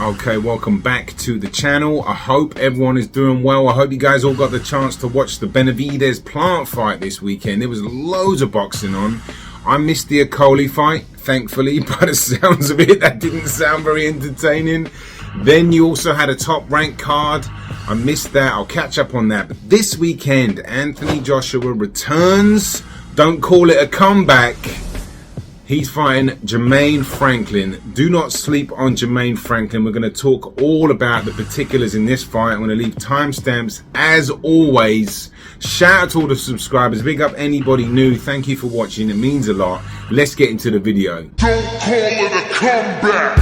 Okay, welcome back to the channel. I hope everyone is doing well. I hope you guys all got the chance to watch the Benavidez Plant fight this weekend. There was loads of boxing on. I missed the Okoli fight, thankfully, by the sounds of it. That didn't sound very entertaining. Then you also had a top ranked card. I missed that. I'll catch up on that. But this weekend, Anthony Joshua returns. Don't call it a comeback. He's fighting Jermain Franklin. Do not sleep on Jermain Franklin. We're going to talk all about the particulars in this fight. I'm going to leave timestamps as always. Shout out to all the subscribers. Big up anybody new. Thank you for watching. It means a lot. Let's get into the video. Don't call it a comeback.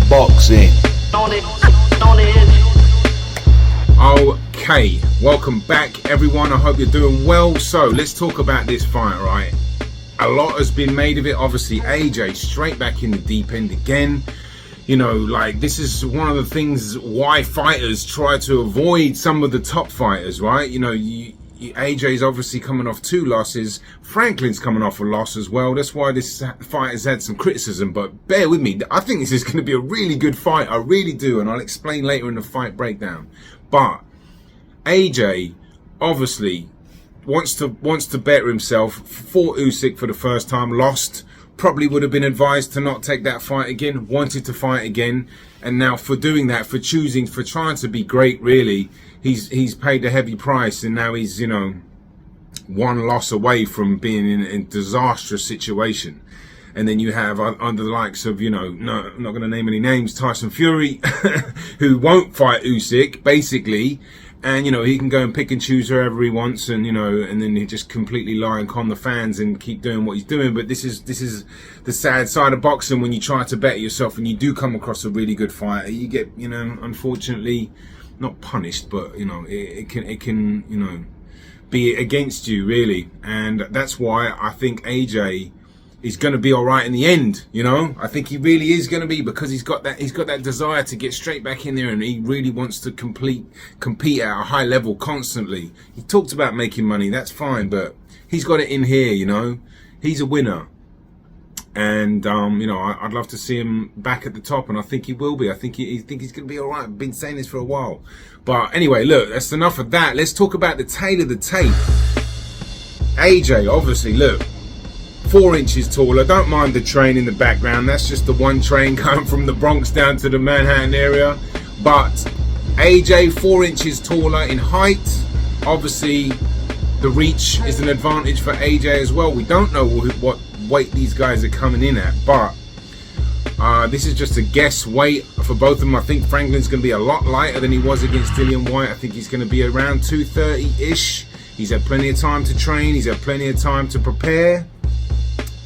Boxing. Okay, welcome back everyone. I hope you're doing well. So let's talk about this fight, right? A lot has been made of it. Obviously AJ straight back in the deep end again. You know, like, this is one of the things why fighters try to avoid some of the top fighters, right? You know, AJ's obviously coming off 2 losses. Franklin's coming off a loss as well. That's why this fight has had some criticism, but bear with me. I think this is going to be a really good fight. I really do, and I'll explain later in the fight breakdown. But AJ obviously wants to better himself. Fought Usyk for the first time, lost. Probably would have been advised to not take that fight again. Wanted to fight again, and now for doing that, for trying to be great, really, he's paid a heavy price, and now he's, you know, 1 loss away from being in a disastrous situation. And then you have under the likes of, you know, no, I'm not going to name any names, Tyson Fury, who won't fight Usyk, basically. And, you know, he can go and pick and choose wherever he wants, and, you know, and then he just completely lie and con the fans and keep doing what he's doing. But this is the sad side of boxing. When you try to better yourself and you do come across a really good fighter, you get, you know, unfortunately, not punished, but, you know, it can, you know, be against you, really. And that's why I think AJ is going to be all right in the end. You know, I think he really is going to be, because he's got that desire to get straight back in there, and he really wants to compete at a high level constantly. He talked about making money, that's fine, but he's got it in here. You know, he's a winner, and you know, I'd love to see him back at the top, and I think he will be. I think he's going to be all right. I've been saying this for a while, but anyway, look, that's enough of that. Let's talk about the tail of the tape. AJ, obviously, look, 4 inches taller. Don't mind the train in the background. That's just the one train going from the Bronx down to the Manhattan area. But AJ, 4 inches taller in height. Obviously, the reach is an advantage for AJ as well. We don't know what weight these guys are coming in at, but this is just a guess weight for both of them. I think Franklin's going to be a lot lighter than he was against Dillian White. I think he's going to be around 230-ish. He's had plenty of time to train. He's had plenty of time to prepare.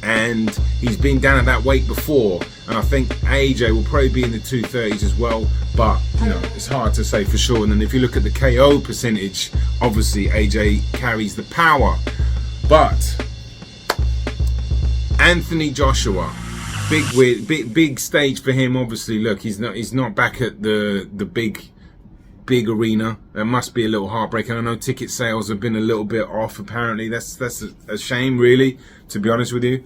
And he's been down at that weight before, and I think AJ will probably be in the 230s as well, but, you know, it's hard to say for sure. And then if you look at the KO percentage, obviously AJ carries the power. But Anthony Joshua, big stage for him. Obviously, look, he's not back at the big arena. That must be a little heartbreaking. I know ticket sales have been a little bit off, apparently. That's a shame, really, to be honest with you.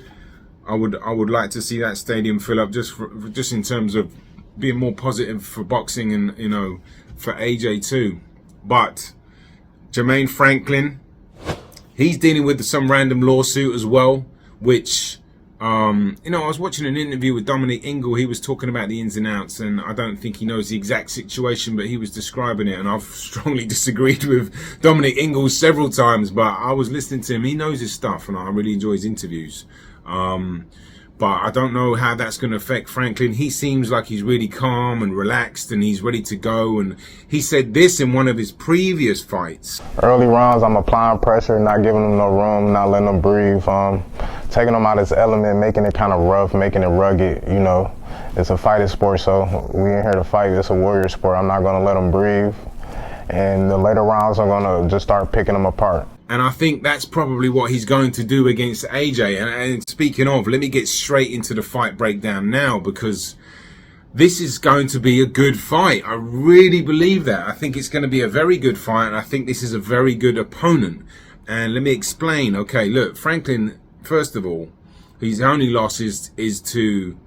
I would like to see that stadium fill up, just in terms of being more positive for boxing, and, you know, for AJ too. But Jermain Franklin, he's dealing with some random lawsuit as well, which, you know, I was watching an interview with Dominic Ingle. He was talking about the ins and outs, and I don't think he knows the exact situation, but he was describing it, and I've strongly disagreed with Dominic Ingle several times, but I was listening to him. He knows his stuff, and I really enjoy his interviews. But I don't know how that's going to affect Franklin. He seems like he's really calm and relaxed, and he's ready to go. And he said this in one of his previous fights. Early rounds, I'm applying pressure, not giving them no room, not letting them breathe, taking them out of his element, making it kind of rough, making it rugged. You know, it's a fighting sport, so we ain't here to fight. It's a warrior sport. I'm not going to let them breathe. And the later rounds, I'm going to just start picking them apart. And I think that's probably what he's going to do against AJ. And speaking of, let me get straight into the fight breakdown now, because this is going to be a good fight. I really believe that. I think it's going to be a very good fight, and I think this is a very good opponent. And let me explain. Okay, look, Franklin, first of all, His only loss is to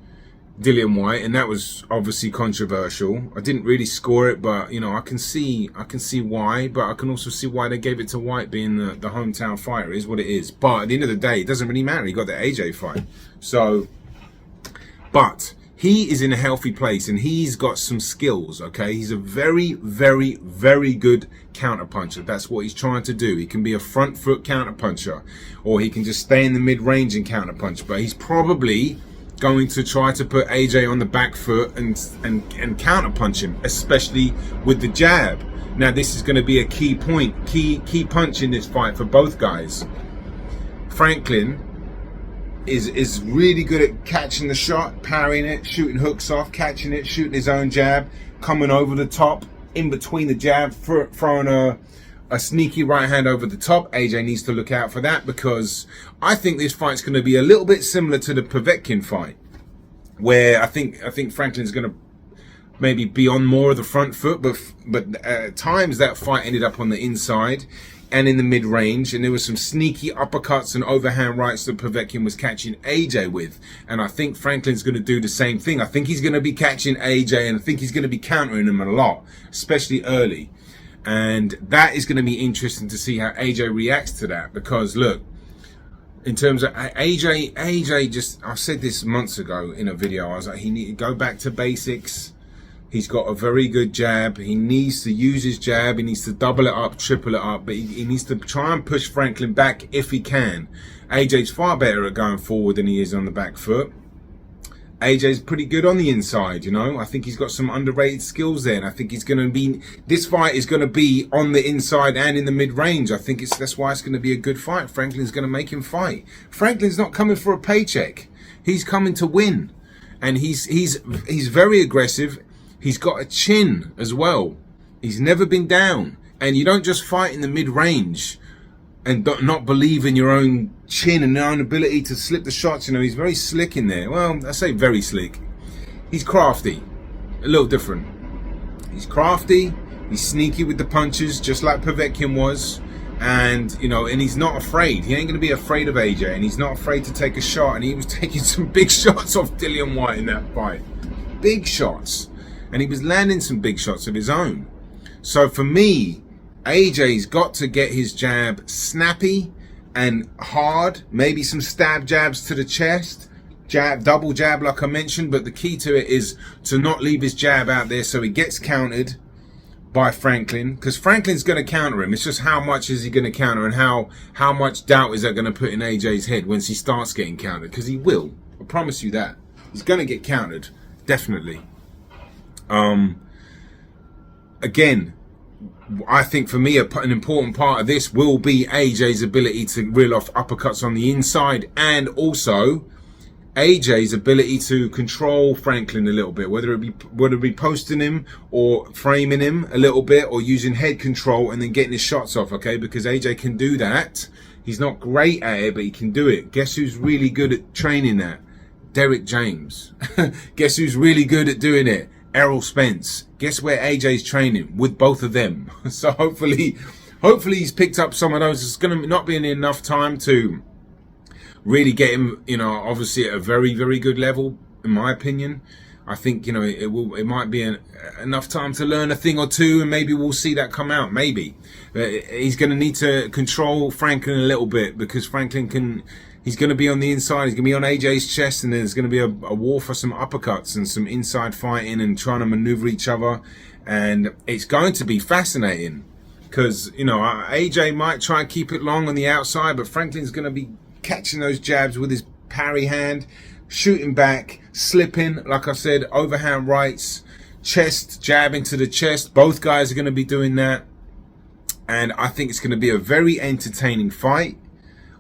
Dillian Whyte, and that was obviously controversial. I didn't really score it, but you know, I can see why, but I can also see why they gave it to Whyte, being the hometown fighter. It is what it is. But at the end of the day, it doesn't really matter. He got the AJ fight. So, but he is in a healthy place and he's got some skills, okay? He's a very, very, very good counterpuncher. That's what he's trying to do. He can be a front foot counterpuncher, or he can just stay in the mid-range and counterpunch. But he's probably going to try to put AJ on the back foot and counterpunch him, especially with the jab. Now, this is going to be a key point, key punch in this fight for both guys. Franklin is really good at catching the shot, parrying it, shooting hooks off, catching it, shooting his own jab, coming over the top, in between the jab, throwing a sneaky right hand over the top. AJ needs to look out for that, because I think this fight's going to be a little bit similar to the Povetkin fight, where I think Franklin's going to maybe be on more of the front foot, but at times that fight ended up on the inside and in the mid-range, and there was some sneaky uppercuts and overhand rights that Povetkin was catching AJ with. And I think Franklin's going to do the same thing. I think he's going to be catching AJ, and I think he's going to be countering him a lot, especially early. And that is going to be interesting to see how AJ reacts to that, because look, in terms of AJ just, I said this months ago in a video, I was like, he need to go back to basics. He's got a very good jab. He needs to use his jab. He needs to double it up, triple it up. But he needs to try and push Franklin back if he can. AJ's far better at going forward than he is on the back foot. AJ's pretty good on the inside, you know. I think he's got some underrated skills there. And I think he's going to be, this fight is going to be on the inside and in the mid-range. I think that's why it's going to be a good fight. Franklin's going to make him fight. Franklin's not coming for a paycheck. He's coming to win. And he's very aggressive. He's got a chin as well. He's never been down. And you don't just fight in the mid-range and not believe in your own chin and your own ability to slip the shots. You know, he's very slick in there. Well, I say very slick. He's crafty. A little different. He's crafty. He's sneaky with the punches, just like Povetkin was. And, you know, and he's not afraid. He ain't going to be afraid of AJ. And he's not afraid to take a shot. And he was taking some big shots off Dillian Whyte in that fight. Big shots. And he was landing some big shots of his own. So for me, AJ's got to get his jab snappy and hard. Maybe some stab jabs to the chest. Jab, double jab like I mentioned. But the key to it is to not leave his jab out there so he gets countered by Franklin. Because Franklin's going to counter him. It's just how much is he going to counter, and how much doubt is that going to put in AJ's head once he starts getting countered. Because he will. I promise you that. He's going to get countered. Definitely. Again, I think for me an important part of this will be AJ's ability to reel off uppercuts on the inside, and also AJ's ability to control Franklin a little bit, whether it be posting him or framing him a little bit, or using head control and then getting his shots off, okay? Because AJ can do that. He's not great at it, but he can do it. Guess who's really good at training that? Derek James. Guess who's really good at doing it? Errol Spence. Guess where AJ's training? With both of them. So hopefully he's picked up some of those. It's going to not be enough time to really get him, you know, obviously at a very, very good level, in my opinion. I think, you know, it might be enough time to learn a thing or two, and maybe we'll see that come out, maybe. But he's going to need to control Franklin a little bit, because Franklin he's going to be on the inside. He's going to be on AJ's chest, and there's going to be a war for some uppercuts and some inside fighting and trying to maneuver each other. And it's going to be fascinating, because, you know, AJ might try and keep it long on the outside, but Franklin's going to be catching those jabs with his parry hand, shooting back, slipping, like I said, overhand rights, chest, jabbing to the chest. Both guys are going to be doing that. And I think it's going to be a very entertaining fight.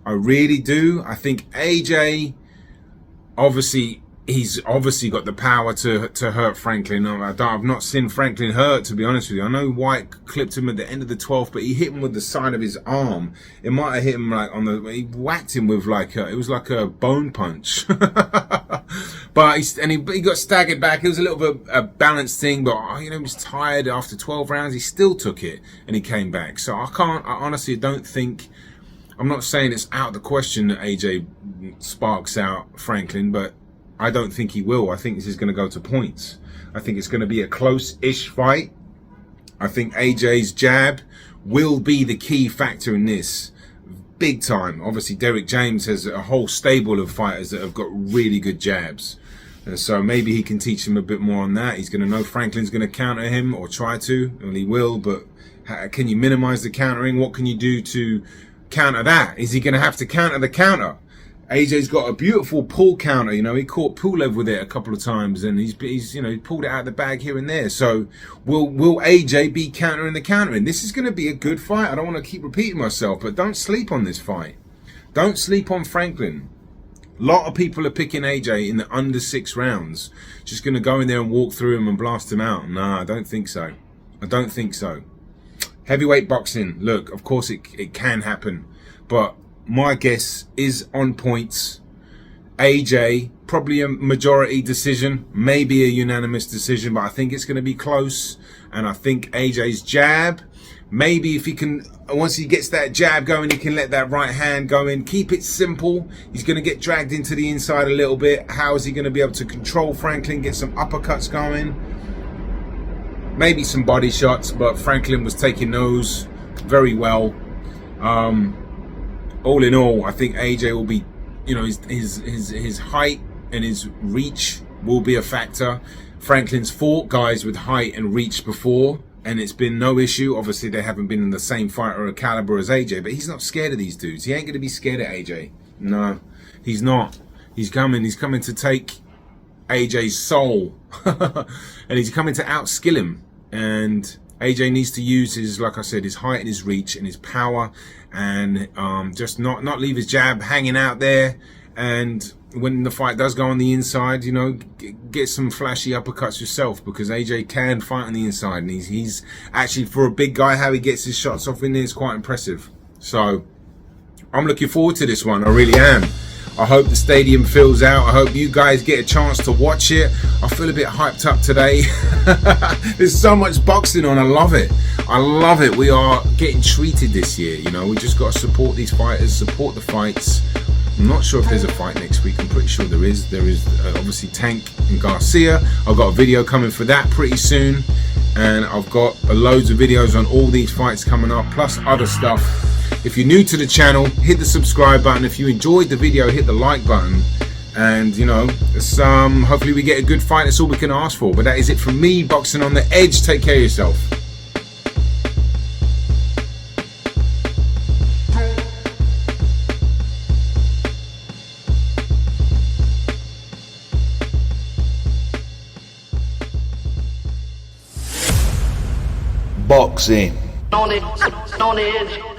I really do. I think AJ, he's obviously got the power to hurt Franklin. I've not seen Franklin hurt, to be honest with you. I know Whyte clipped him at the end of the 12th, but he hit him with the side of his arm. It might have hit him like he whacked him with it was like a bone punch. But he got staggered back. It was a little bit a balanced thing, but you know, he was tired after 12 rounds. He still took it and he came back. So I honestly don't think, I'm not saying it's out of the question that AJ sparks out Franklin, but I don't think he will. I think this is going to go to points. I think it's going to be a close-ish fight. I think AJ's jab will be the key factor in this, big time. Obviously, Derek James has a whole stable of fighters that have got really good jabs. And so maybe he can teach him a bit more on that. He's going to know Franklin's going to counter him, or try to, and he will, but can you minimize the countering? What can you do to counter that? Is he going to have to counter the counter? AJ's got a beautiful pull counter, you know. He caught Pulev with it a couple of times, and he's you know, he pulled it out of the bag here and there. So will AJ be countering the countering? This is going to be a good fight. I don't want to keep repeating myself, but don't sleep on this fight. Don't sleep on Franklin. A lot of people are picking AJ in the under 6 rounds. Just going to go in there and walk through him and blast him out. Nah, I don't think so. I don't think so. Heavyweight boxing, look, of course it can happen, but my guess is on points. AJ, probably a majority decision, maybe a unanimous decision, but I think it's going to be close. And I think AJ's jab, maybe if he can, once he gets that jab going, he can let that right hand go in. Keep it simple. He's going to get dragged into the inside a little bit. How is he going to be able to control Franklin, get some uppercuts going? Maybe some body shots, but Franklin was taking those very well. All in all, I think AJ will be, you know, his height and his reach will be a factor. Franklin's fought guys with height and reach before, and it's been no issue. Obviously, they haven't been in the same fight or a caliber as AJ, but he's not scared of these dudes. He ain't going to be scared of AJ. No, he's not. He's coming to take AJ's soul. And he's coming to outskill him. And AJ needs to use his, like I said, his height and his reach and his power, and just not leave his jab hanging out there. And when the fight does go on the inside, you know, get some flashy uppercuts yourself, because AJ can fight on the inside, and he's actually, for a big guy, how he gets his shots off in there is quite impressive. So I'm looking forward to this one. I really am. I hope the stadium fills out. I hope you guys get a chance to watch it. I feel a bit hyped up today. There's so much boxing on. I love it. I love it. We are getting treated this year. You know, we just got to support these fighters, support the fights. I'm not sure if there's a fight next week. I'm pretty sure there is. There is obviously Tank and Garcia. I've got a video coming for that pretty soon. And I've got loads of videos on all these fights coming up, plus other stuff. If you're new to the channel, hit the subscribe button. If you enjoyed the video, hit the like button. And, you know, hopefully we get a good fight. That's all we can ask for. But that is it from me, Boxing on the Edge. Take care of yourself. Boxing on the edge.